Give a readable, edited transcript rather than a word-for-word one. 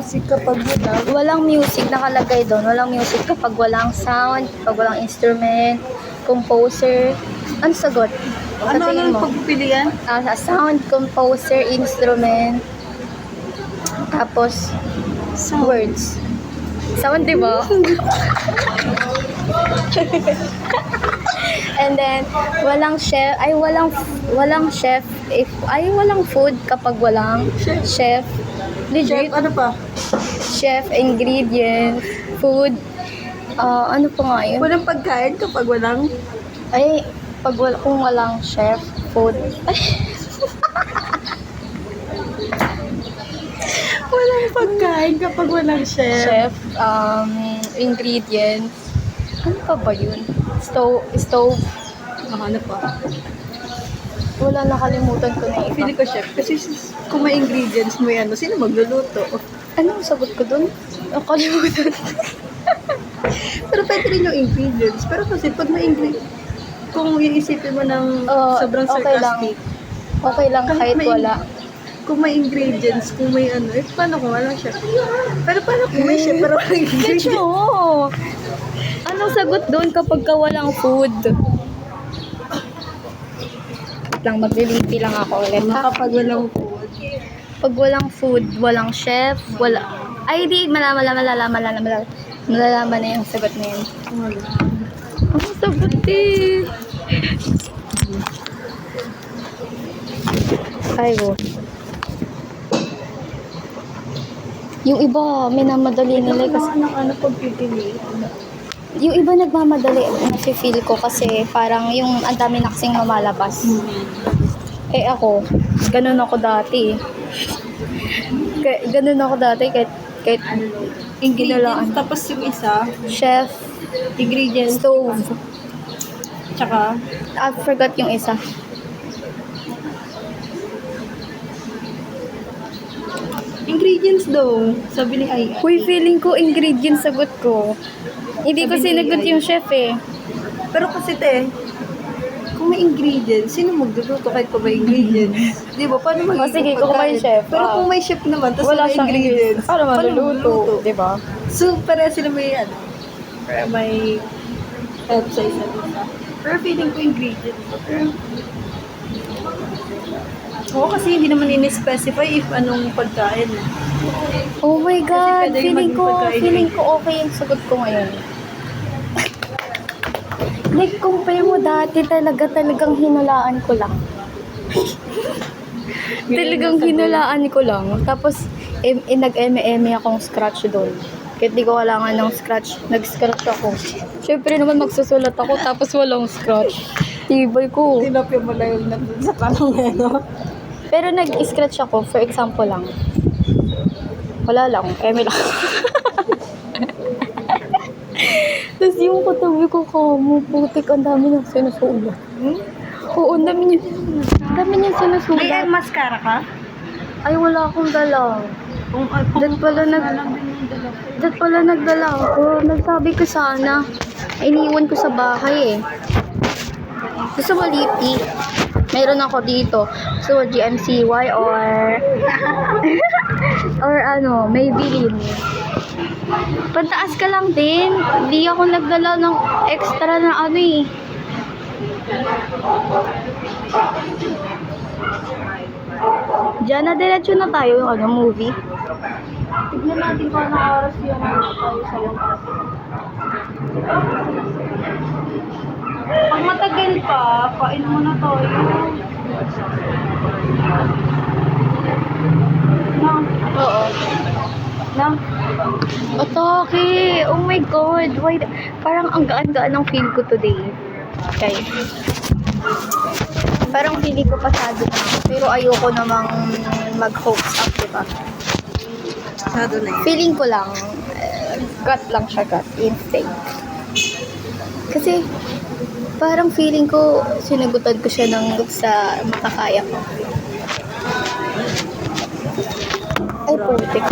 music kapag wala. Walang music nakalagay doon. Walang music kapag walang sound, kapag walang instrument, composer. Ano sagot? Sa Ano tingin ang mo? pagpipilian? Sound, composer, instrument, tapos words. Sound, di ba? And then, walang chef, walang chef, walang food kapag walang chef. Legit, Chef, ano pa? chef, ingredients, food, ano pa nga yun? Walang pagkain kapag walang... Kung walang chef, food, Walang pagkain kapag walang chef. chef, ingredients, ano pa ba yun? Stove, Ano pa? wala, nakalimutan ko na Pili iba. ko chef. Kasi kung may ingredients mo yan, sino magluluto? Anong sagot ko dun? Nakalimutan. Pero pwede rin yung ingredients. Pero kasi pag may ingredients, kung iisipin mo ng sobrang okay lang. sarcastic, Okay lang kahit wala. kung may ingredients, kung may ano, paano kung walang chef? Pero paano kung may chef pero walang ingredients? Catch mo! Anong sagot doon kapag ka walang food? Wait lang, maglilipi lang ako ulit. Kapag walang food. Pag walang food, walang chef, malalaman na yung sagot na yun. Wala. Ang sagot eh. Aywo. Yung iba, minamadali nila kasi. Ano pagpipili? Yung iba nagmamadali, nafe-feel ko kasi parang yung ang dami na kasing lumalabas. Eh ako, ganun ako dati. Ganun ako dati kahit Ingredients, tapos yung isa, chef, ingredients, stove. tsaka, I forgot yung isa. ingredients daw, sabi ni Ai. Uy, feeling ko ingredients sagot ko. Hindi ko Sabi ni sinagot AI. yung chef eh. Pero kasi kung may ingredients, sino magluluto kahit kung may ingredients? Di ba? Paano magiging sige, kung may pagkain? chef, Pero kung may chef naman, tapos Wala may siyang ingredients, Paano paano maluluto? Diba? So, pareha sila may may help sa isa't isa. Pero feeling ko ingredients. Pero, oo, kasi hindi naman in-specify if anong pagkain. Oh my God, pwede yung maging pagkain feeling ko okay yung sagot ko ngayon. Like, compare mo dati talagang hinulaan ko lang. Talagang hinulaan ko lang. Tapos, nag-eme akong scratch doon. Kahit di ko kailangan ng scratch, nag-scratch ako. Siyempre naman magsusulat ako tapos walang scratch. Tibay ko. Tinapya mo lang yung nandun sa tanong no? Pero nag-scratch ako, for example lang. Wala lang, eme lang. Tapos yung katabi ko kamo, putik, ang dami niyang sinusulat. Oo, ang dami niyang sinusulat. May mascara ka? Ay, wala akong dala. Dad pala nagdala ako. Nagsabi ko sana. Iniwan ko sa bahay eh. Gusto mo lipi? Meron ako dito. Gusto mo GMCY or Maybelline. Pantaas ka lang din. Hindi ako nagdala ng extra na ano eh. Diyan na diretso na tayo yung movie. Tignan natin kung anong oras yung tayo sa wakas. Pag matagal pa, pain mo na tayo. Oo. Atake! Oh my God! Why? Parang ang gaan-gaan ng feel ko today. Guys. Parang feeling ko pasado na. Pero ayoko namang mag-hopes up, diba? Pasado na yun. Feeling ko lang, gut lang siya, gut. Instinct. Kasi, parang feeling ko, sinagutan ko siya sa makakaya ko. Ay, putik.